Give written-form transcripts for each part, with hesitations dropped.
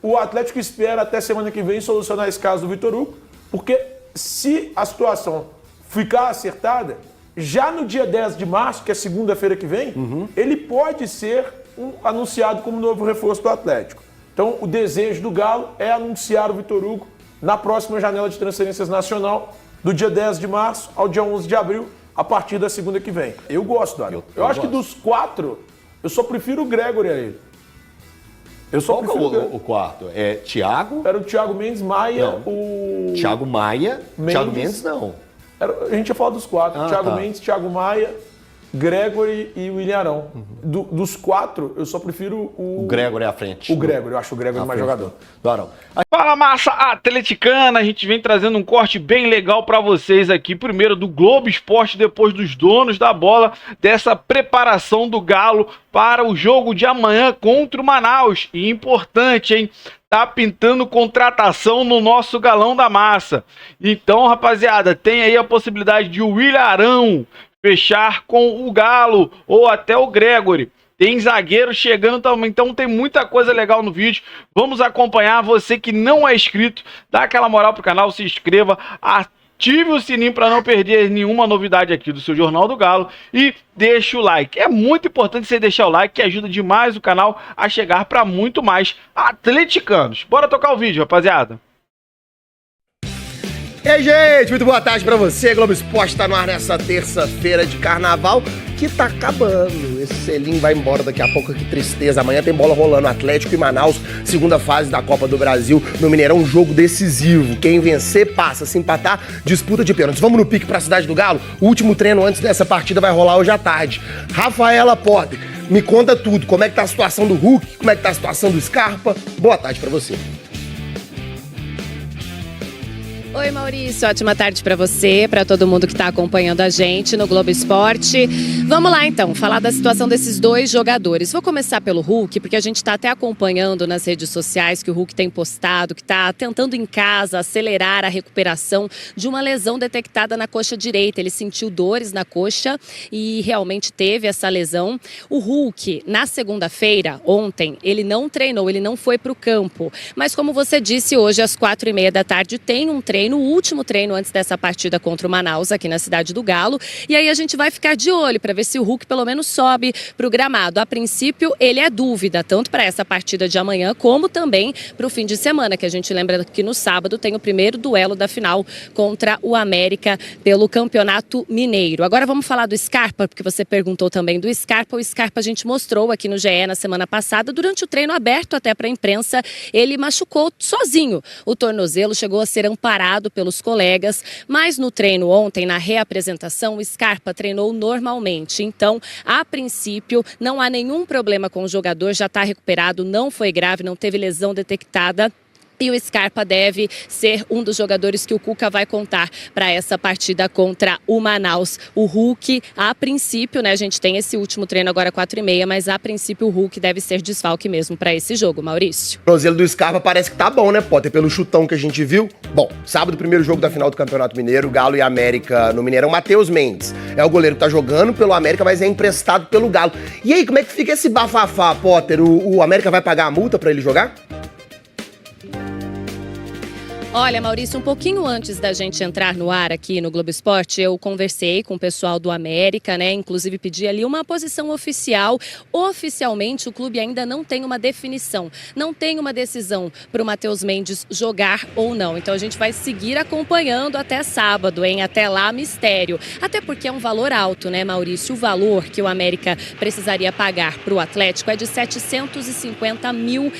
o Atlético espera até semana que vem solucionar esse caso do Vitor Hugo, porque se a situação ficar acertada, já no dia 10 de março, que é segunda-feira que vem, ele pode ser anunciado como novo reforço do Atlético. Então, o desejo do Galo é anunciar o Vitor Hugo na próxima janela de transferências nacional, do dia 10 de março ao dia 11 de abril, a partir da segunda que vem. Eu gosto, Dário. Eu acho que dos 4, eu só prefiro o Gregori a ele. Eu só prefiro o quarto? É Thiago? Era o Thiago Mendes, Maia, não. Thiago Maia, Thiago Mendes não. A gente ia falar dos 4, Thiago Mendes, Thiago Maia, Gregori e o William Arão. Dos 4, eu só prefiro o Gregori à frente. O Gregori, eu acho o Gregori mais jogador. Do Arão. Fala, massa atleticana, a gente vem trazendo um corte bem legal pra vocês aqui, primeiro do Globo Esporte, depois dos donos da bola, dessa preparação do Galo para o jogo de amanhã contra o Manaus. E importante, hein? Tá pintando contratação no nosso Galão da Massa. Então, rapaziada, tem aí a possibilidade de o William Arão fechar com o Galo ou até o Gregori. Tem zagueiro chegando também, então tem muita coisa legal no vídeo. Vamos acompanhar. Você que não é inscrito, dá aquela moral pro canal, se inscreva, ative o sininho para não perder nenhuma novidade aqui do seu Jornal do Galo e deixa o like. É muito importante você deixar o like, que ajuda demais o canal a chegar para muito mais atleticanos. Bora tocar o vídeo, rapaziada. E aí, gente, muito boa tarde pra você. Globo Esporte tá no ar nessa terça-feira de carnaval que tá acabando. Esse selinho vai embora daqui a pouco, que tristeza. Amanhã tem bola rolando, Atlético e Manaus, segunda fase da Copa do Brasil no Mineirão, um jogo decisivo. Quem vencer passa, se empatar, disputa de pênaltis. Vamos no pique pra Cidade do Galo? O último treino antes dessa partida vai rolar hoje à tarde. Rafaela Potter, me conta tudo. Como é que tá a situação do Hulk? Como é que tá a situação do Scarpa? Boa tarde pra você. Oi, Maurício, ótima tarde para você, para todo mundo que está acompanhando a gente no Globo Esporte. Vamos lá, então, falar da situação desses dois jogadores. Vou começar pelo Hulk, porque a gente está até acompanhando nas redes sociais que o Hulk tem postado, que está tentando em casa acelerar a recuperação de uma lesão detectada na coxa direita. Ele sentiu dores na coxa e realmente teve essa lesão. O Hulk, na segunda-feira, ontem, ele não treinou, ele não foi para o campo. Mas como você disse, hoje às 4h30 da tarde tem um treino, o último treino antes dessa partida contra o Manaus, aqui na Cidade do Galo. E aí a gente vai ficar de olho para ver se o Hulk pelo menos sobe para o gramado. A princípio, ele é dúvida, tanto para essa partida de amanhã, como também para o fim de semana, que a gente lembra que no sábado tem o primeiro duelo da final contra o América pelo Campeonato Mineiro. Agora vamos falar do Scarpa, porque você perguntou também do Scarpa. O Scarpa a gente mostrou aqui no GE na semana passada, durante o treino aberto até para a imprensa, ele machucou sozinho o tornozelo, chegou a ser amparado pelos colegas, mas no treino ontem, na reapresentação, o Scarpa treinou normalmente. Então, a princípio, não há nenhum problema com o jogador, já está recuperado, não foi grave, não teve lesão detectada. E o Scarpa deve ser um dos jogadores que o Cuca vai contar para essa partida contra o Manaus. O Hulk, a princípio, né, a gente tem esse último treino agora 4h30, mas a princípio o Hulk deve ser desfalque mesmo para esse jogo, Maurício. O tornozelo do Scarpa parece que tá bom, né, Potter? Pelo chutão que a gente viu. Bom, sábado, primeiro jogo da final do Campeonato Mineiro, Galo e América no Mineirão. Matheus Mendes é o goleiro que tá jogando pelo América, mas é emprestado pelo Galo. E aí, como é que fica esse bafafá, Potter? O América vai pagar a multa para ele jogar? Olha, Maurício, um pouquinho antes da gente entrar no ar aqui no Globo Esporte, eu conversei com o pessoal do América, né? Inclusive pedi ali uma posição oficial. Oficialmente, o clube ainda não tem uma definição, não tem uma decisão para o Matheus Mendes jogar ou não. Então a gente vai seguir acompanhando até sábado, hein? Até lá, mistério. Até porque é um valor alto, né, Maurício? O valor que o América precisaria pagar para o Atlético é de R$750 mil.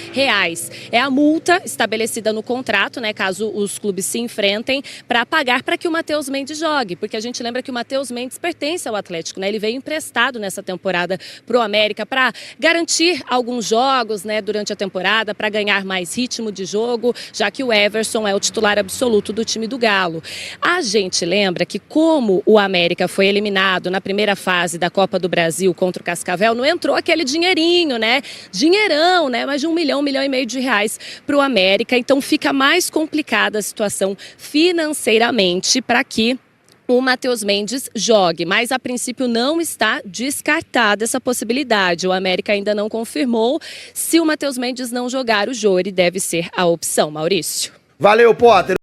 É a multa estabelecida no contrato, né? Caso os clubes se enfrentem, para pagar para que o Matheus Mendes jogue, porque a gente lembra que o Matheus Mendes pertence ao Atlético, né? Ele veio emprestado nessa temporada para o América para garantir alguns jogos, né, durante a temporada, para ganhar mais ritmo de jogo, já que o Everson é o titular absoluto do time do Galo. A gente lembra que como o América foi eliminado na primeira fase da Copa do Brasil contra o Cascavel, não entrou aquele dinheirinho, né? Dinheirão, né? Mais de R$1 milhão, R$1,5 milhão para o América, então fica mais complicado a situação financeiramente para que o Matheus Mendes jogue, mas a princípio não está descartada essa possibilidade. O América ainda não confirmou. Se o Matheus Mendes não jogar, o Jori deve ser a opção. Maurício. Valeu, Potter.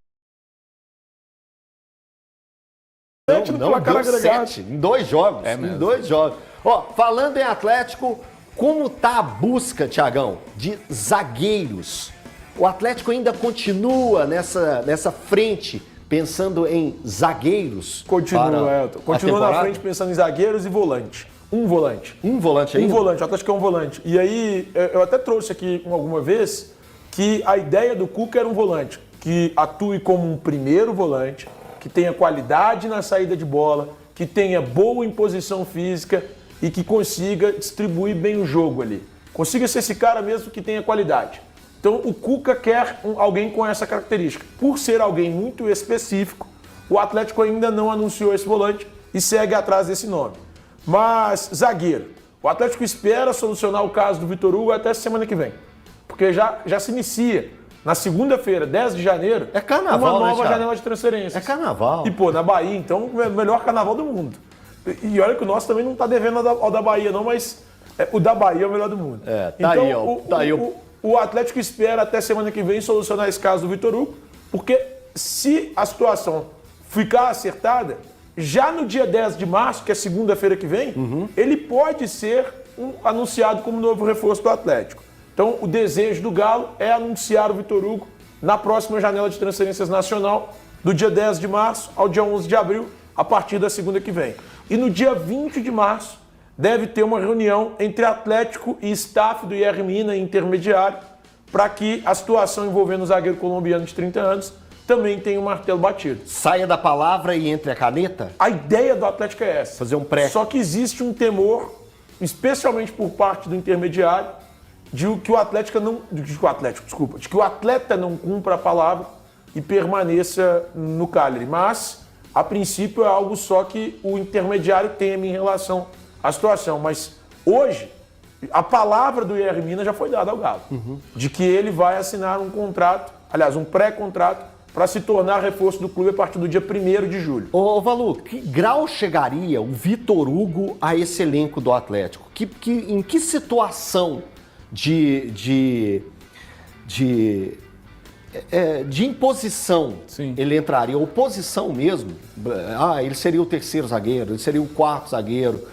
Não, deu 7 em 2 jogos. Em 2 jogos. Ó, falando em Atlético, como tá a busca, Thiagão, de zagueiros? O Atlético ainda continua nessa frente, pensando em zagueiros? Continua, Elton. Continua na frente pensando em zagueiros e volante. Um volante. Um volante ainda? Um volante, o Atlético é um volante. E aí, eu até trouxe aqui alguma vez que a ideia do Cuca era um volante que atue como um primeiro volante, que tenha qualidade na saída de bola, que tenha boa imposição física e que consiga distribuir bem o jogo ali. Consiga ser esse cara mesmo que tenha qualidade. Então o Cuca quer alguém com essa característica. Por ser alguém muito específico, o Atlético ainda não anunciou esse volante e segue atrás desse nome. Mas zagueiro, o Atlético espera solucionar o caso do Vitor Hugo até semana que vem. Porque já se inicia na segunda-feira, 10 de janeiro, é carnaval, uma nova né, janela de transferências. É carnaval. E, pô, na Bahia, então, é o melhor carnaval do mundo. E olha que o nosso também não tá devendo ao da Bahia, não, mas o da Bahia é o melhor do mundo. Tá então, aí, o Atlético espera até semana que vem solucionar esse caso do Vitor Hugo, porque se a situação ficar acertada, já no dia 10 de março, que é segunda-feira que vem, ele pode ser anunciado como novo reforço do Atlético. Então, o desejo do Galo é anunciar o Vitor Hugo na próxima janela de transferências nacional, do dia 10 de março ao dia 11 de abril, a partir da segunda que vem. E no dia 20 de março, deve ter uma reunião entre Atlético e staff do IR Minas, intermediário, para que a situação envolvendo o zagueiro colombiano de 30 anos também tenha um martelo batido. Saia da palavra e entre a caneta? A ideia do Atlético é essa. Fazer um pré. Só que existe um temor, especialmente por parte do intermediário, de que o atleta não cumpra a palavra e permaneça no Cagliari. Mas, a princípio, é algo só que o intermediário teme em relação à situação. Mas hoje, a palavra do IR Minas já foi dada ao Galo. De que ele vai assinar um contrato, aliás, um pré-contrato, para se tornar reforço do clube a partir do dia 1º de julho. Ô Valu, que grau chegaria o Vitor Hugo a esse elenco do Atlético? Em que situação de imposição ele entraria? Oposição mesmo? Ele seria o terceiro zagueiro, ele seria o quarto zagueiro,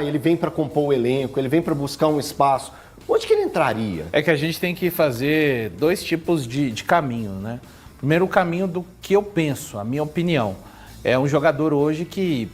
ele vem para compor o elenco, ele vem para buscar um espaço. Onde que ele entraria? É que a gente tem que fazer 2 tipos de caminho, né? Primeiro, o caminho do que eu penso, a minha opinião. É um jogador hoje que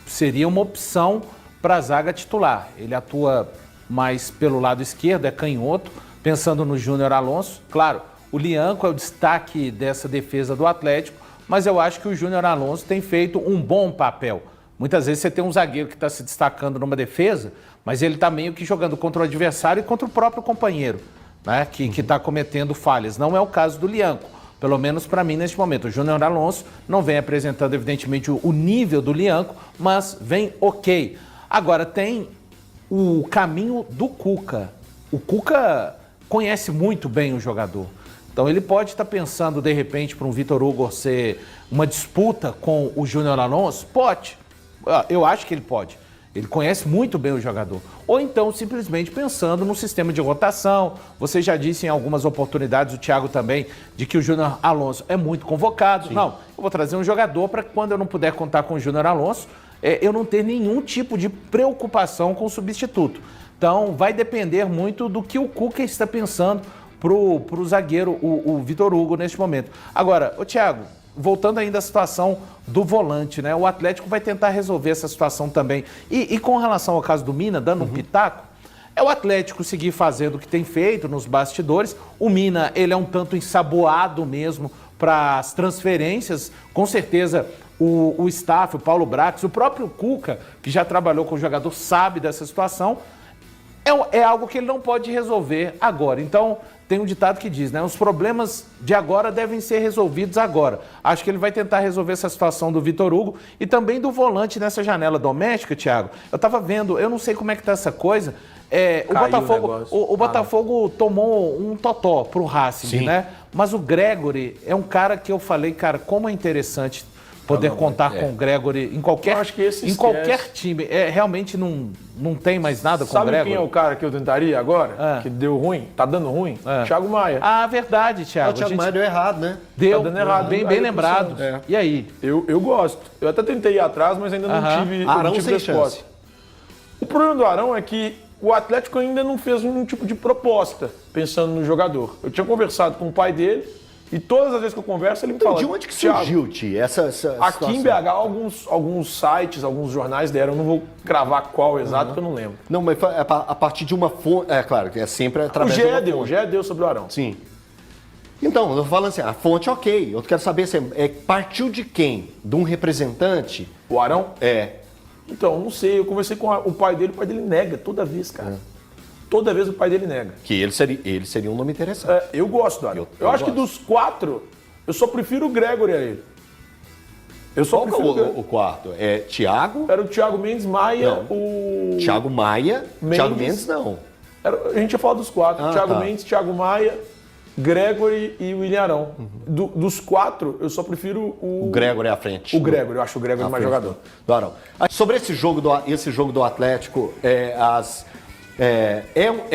seria uma opção para a zaga titular. Ele atua mais pelo lado esquerdo, é canhoto, pensando no Júnior Alonso. Claro, o Lianco é o destaque dessa defesa do Atlético, mas eu acho que o Júnior Alonso tem feito um bom papel. Muitas vezes você tem um zagueiro que está se destacando numa defesa, mas ele está meio que jogando contra o adversário e contra o próprio companheiro, né, que está cometendo falhas. Não é o caso do Lianco, pelo menos para mim neste momento. O Júnior Alonso não vem apresentando, evidentemente, o nível do Lianco, mas vem ok. Agora, tem o caminho do Cuca. O Cuca conhece muito bem o jogador. Então ele pode estar pensando, de repente, para um Vitor Hugo ser uma disputa com o Júnior Alonso? Pode. Eu acho que ele pode. Ele conhece muito bem o jogador. Ou então, simplesmente pensando no sistema de rotação. Você já disse em algumas oportunidades, o Thiago também, de que o Júnior Alonso é muito convocado. Sim. Não, eu vou trazer um jogador para que quando eu não puder contar com o Júnior Alonso, eu não ter nenhum tipo de preocupação com o substituto. Então, vai depender muito do que o Cuca está pensando pro zagueiro, o Vitor Hugo, neste momento. Agora, Thiago, voltando ainda à situação do volante, né? O Atlético vai tentar resolver essa situação também. E com relação ao caso do Mina, dando um pitaco, é o Atlético seguir fazendo o que tem feito nos bastidores. O Mina, ele é um tanto ensaboado mesmo para as transferências. Com certeza, o staff, o Paulo Brax, o próprio Cuca, que já trabalhou com o jogador, sabe dessa situação. É algo que ele não pode resolver agora. Então, tem um ditado que diz, né? Os problemas de agora devem ser resolvidos agora. Acho que ele vai tentar resolver essa situação do Vitor Hugo e também do volante nessa janela doméstica, Thiago. Eu estava vendo, eu não sei como é que tá essa coisa. O Botafogo tomou um totó pro Racing, né? Mas o Gregory é um cara que eu falei, cara, como é interessante poder contar com o Gregory em qualquer, Eu acho que esse em qualquer time. Realmente não tem mais nada com o Gregory. Sabe quem é o cara que eu tentaria agora? Que deu ruim? Tá dando ruim? Thiago Maia. Ah, verdade, Thiago. O Thiago Maia deu errado, né? Deu, tá dando errado. bem Aí lembrado. E aí? Eu gosto. Eu até tentei ir atrás, mas ainda não tive, Arão sem resposta. chance. O problema do Arão é que o Atlético ainda não fez um tipo de proposta pensando no jogador. Eu tinha conversado com o pai dele e todas as vezes que eu converso ele me fala... De onde que "Thiago, surgiu, Ti, essa aqui situação? em BH, alguns sites, alguns jornais deram, eu não vou cravar qual exato, porque eu não lembro. Não, mas foi a partir de uma fonte... É claro, que é sempre através de uma fonte. O GE deu sobre o Arão. Sim. Então, eu tô falando assim, a fonte ok. Eu quero saber se partiu de quem? De um representante? O Arão? É. Então, não sei, eu conversei com o pai dele nega toda vez, cara. Toda vez o pai dele nega. Que ele seria um nome interessante. Eu gosto do Arão. Eu acho que dos 4, eu só prefiro o Gregory a ele. Eu só Qual que é prefiro o quarto? É Thiago? Era o Thiago Mendes, Maia, Não. o... Thiago Maia? Thiago Mendes. Mendes não. A gente ia falar dos 4. Thiago tá. Mendes, Thiago Maia, Gregory e o William Arão. Dos 4, eu só prefiro O Gregory à frente. O Gregory, eu acho o Gregory mais jogador. Do Arão. Sobre esse jogo do Atlético, é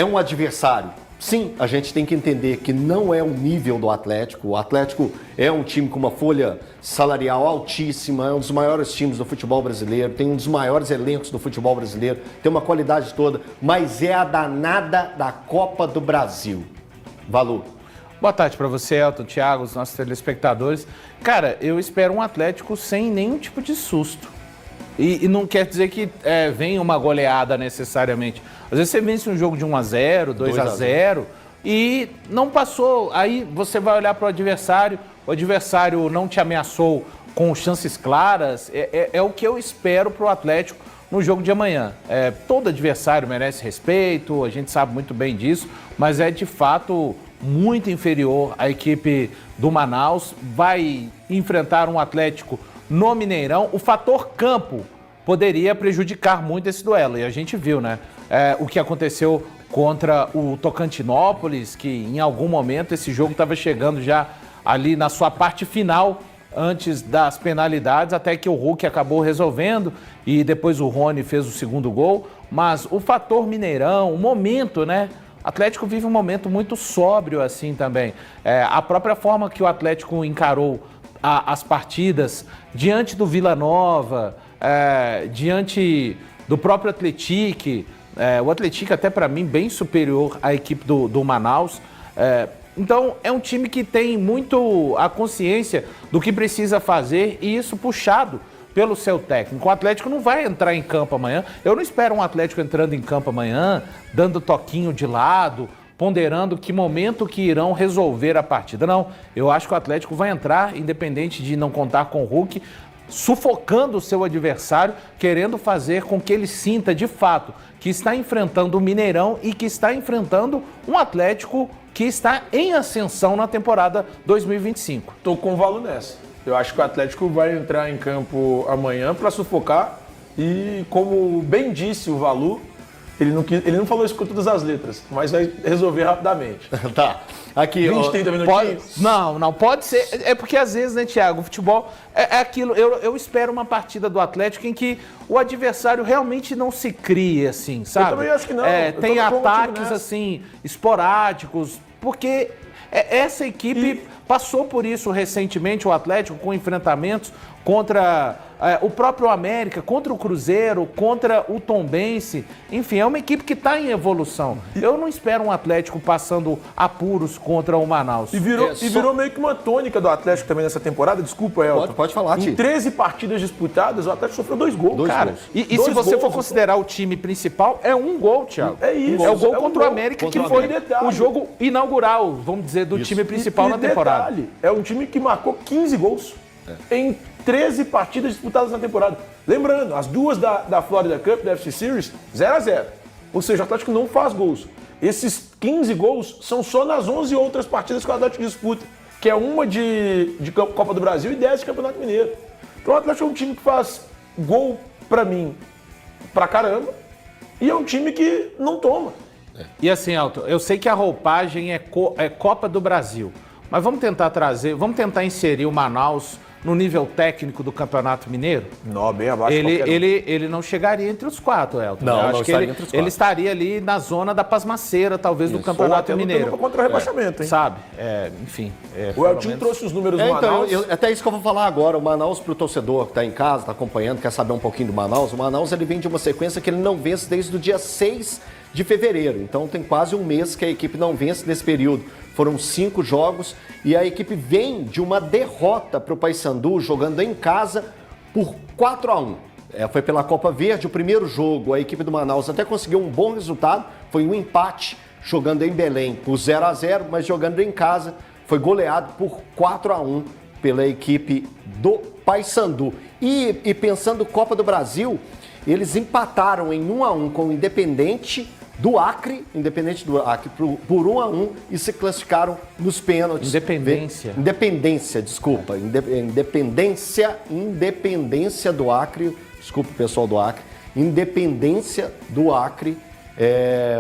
um adversário. Sim, a gente tem que entender que não é o nível do Atlético. O Atlético é um time com uma folha salarial altíssima, é um dos maiores times do futebol brasileiro, tem um dos maiores elencos do futebol brasileiro, tem uma qualidade toda, mas é a danada da Copa do Brasil. Valu. Boa tarde para você, Elton, Thiago, os nossos telespectadores. Cara, eu espero um Atlético sem nenhum tipo de susto. E não quer dizer que venha uma goleada necessariamente. Às vezes você vence um jogo de 1-0, 2-0 e não passou. Aí você vai olhar para o adversário não te ameaçou com chances claras. É o que eu espero para o Atlético no jogo de amanhã. Todo adversário merece respeito, a gente sabe muito bem disso, mas é de fato muito inferior à equipe do Manaus. Vai enfrentar um Atlético no Mineirão. O fator campo poderia prejudicar muito esse duelo. E a gente viu, né? O que aconteceu contra o Tocantinópolis, que em algum momento esse jogo estava chegando já ali na sua parte final, antes das penalidades, até que o Hulk acabou resolvendo e depois o Rony fez o segundo gol. Mas o fator Mineirão, o momento, né? O Atlético vive um momento muito sóbrio assim também. A própria forma que o Atlético encarou as partidas diante do Vila Nova, diante do próprio Atlético, o Atlético até para mim bem superior à equipe do Manaus. Então é um time que tem muito a consciência do que precisa fazer e isso puxado pelo seu técnico. O Atlético não vai entrar em campo amanhã. Eu não espero um Atlético entrando em campo amanhã, dando toquinho de lado, ponderando que momento que irão resolver a partida. Não, eu acho que o Atlético vai entrar, independente de não contar com o Hulk, sufocando o seu adversário, querendo fazer com que ele sinta de fato que está enfrentando o Mineirão e que está enfrentando um Atlético que está em ascensão na temporada 2025. Tô com o Valu nessa. Eu acho que o Atlético vai entrar em campo amanhã para sufocar e, como bem disse o Valu, ele não falou isso com todas as letras, mas vai resolver rapidamente. Tá. Aqui, 20, 30 minutinhos? Não pode ser. É porque às vezes, né, Thiago, o futebol é aquilo. Eu espero uma partida do Atlético em que o adversário realmente não se crie, assim, sabe? Eu também acho que não. Tem ataques, assim, esporádicos, porque essa equipe passou por isso recentemente, o Atlético, com enfrentamentos contra o próprio América, contra o Cruzeiro, contra o Tombense. Enfim, é uma equipe que está em evolução. Eu não espero um Atlético passando apuros contra o Manaus. E virou meio que uma tônica do Atlético também nessa temporada. Desculpa, Elton. Pode falar, Ti. Em 13 partidas disputadas, o Atlético sofreu 2 gols. Cara, e se você for considerar o time principal, é um gol, Thiago. É isso. É o gol contra o América, que foi detalhe. o jogo inaugural, vamos dizer, do time principal na temporada. Detalhe, é um time que marcou 15 gols em 13 partidas disputadas na temporada. Lembrando, as 2 da Florida Cup, da FC Series, 0-0. Ou seja, o Atlético não faz gols. Esses 15 gols são só nas 11 outras partidas que o Atlético disputa, que é uma de Copa do Brasil e 10 de Campeonato Mineiro. Então o Atlético é um time que faz gol, pra mim, pra caramba, e é um time que não toma. E assim, Elton, eu sei que a roupagem é Copa do Brasil, Mas vamos tentar inserir o Manaus no nível técnico do Campeonato Mineiro? Não, bem abaixo Ele não chegaria entre os 4, Elton. Não, eu não acho que estaria entre os 4. ele estaria ali na zona da pasmaceira, talvez, do Campeonato Mineiro. Contra o rebaixamento, hein? Sabe? Enfim. O Eltinho trouxe os números do Manaus. Então, até isso que eu vou falar agora. O Manaus, para o torcedor que está em casa, está acompanhando, quer saber um pouquinho do Manaus. O Manaus ele vem de uma sequência que ele não vence desde o dia 6 de fevereiro. Então tem quase um mês que a equipe não vence nesse período. Foram 5 jogos e a equipe vem de uma derrota para o Paysandu, jogando em casa por 4-1. Foi pela Copa Verde o primeiro jogo. A equipe do Manaus até conseguiu um bom resultado. Foi um empate jogando em Belém por 0-0, mas jogando em casa foi goleado por 4-1 pela equipe do Paysandu. E pensando Copa do Brasil, eles empataram em 1-1 com o Independente do Acre por 1-1 e se classificaram nos pênaltis. Independência do Acre. Desculpa o pessoal do Acre. Independência do Acre.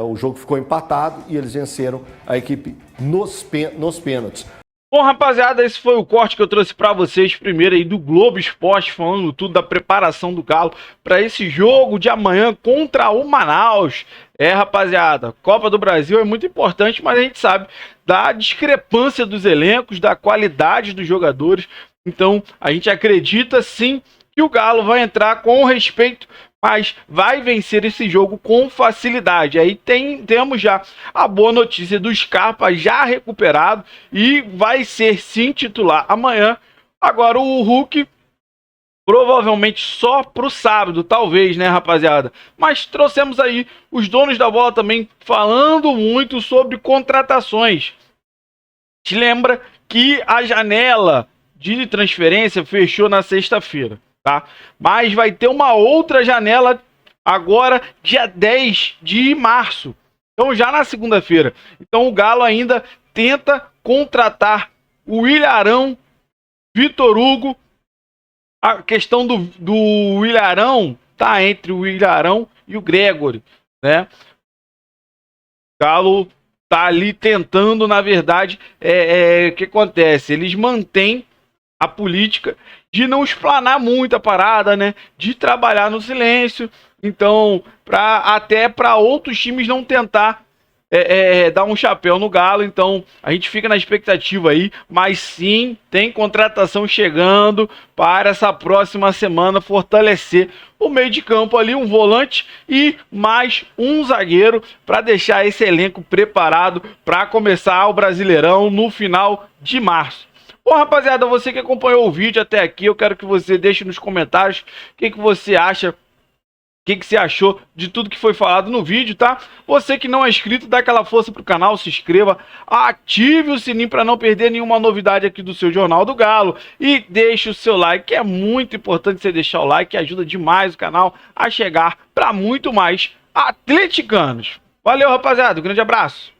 O jogo ficou empatado e eles venceram a equipe nos pênaltis. Bom, rapaziada, esse foi o corte que eu trouxe pra vocês primeiro aí do Globo Esporte, falando tudo da preparação do Galo para esse jogo de amanhã contra o Manaus. Rapaziada, Copa do Brasil é muito importante, mas a gente sabe da discrepância dos elencos, da qualidade dos jogadores. Então, a gente acredita sim que o Galo vai entrar com respeito, mas vai vencer esse jogo com facilidade. Aí temos já a boa notícia do Scarpa já recuperado e vai ser sim titular amanhã. Agora o Hulk provavelmente só pro sábado, talvez, né, rapaziada? Mas trouxemos aí os donos da bola também falando muito sobre contratações. Te lembra que a janela de transferência fechou na sexta-feira, tá? Mas vai ter uma outra janela agora, dia 10 de março. Então já na segunda-feira. Então o Galo ainda tenta contratar o Ilharão, Vitor Hugo. A questão do Ilharão tá entre o Ilharão e o Gregory, né? O Galo tá ali tentando, na verdade, o que acontece? Eles mantêm a política de não explanar muito a parada, né? De trabalhar no silêncio. Então, até para outros times não tentar dar um chapéu no Galo. Então, a gente fica na expectativa aí. Mas sim, tem contratação chegando para essa próxima semana fortalecer o meio de campo ali, um volante e mais um zagueiro para deixar esse elenco preparado para começar o Brasileirão no final de março. Bom, rapaziada, você que acompanhou o vídeo até aqui, eu quero que você deixe nos comentários o que você acha, o que você achou de tudo que foi falado no vídeo, tá? Você que não é inscrito, dá aquela força pro canal, se inscreva, ative o sininho para não perder nenhuma novidade aqui do seu Jornal do Galo e deixe o seu like, que é muito importante você deixar o like, que ajuda demais o canal a chegar para muito mais atleticanos. Valeu, rapaziada, um grande abraço.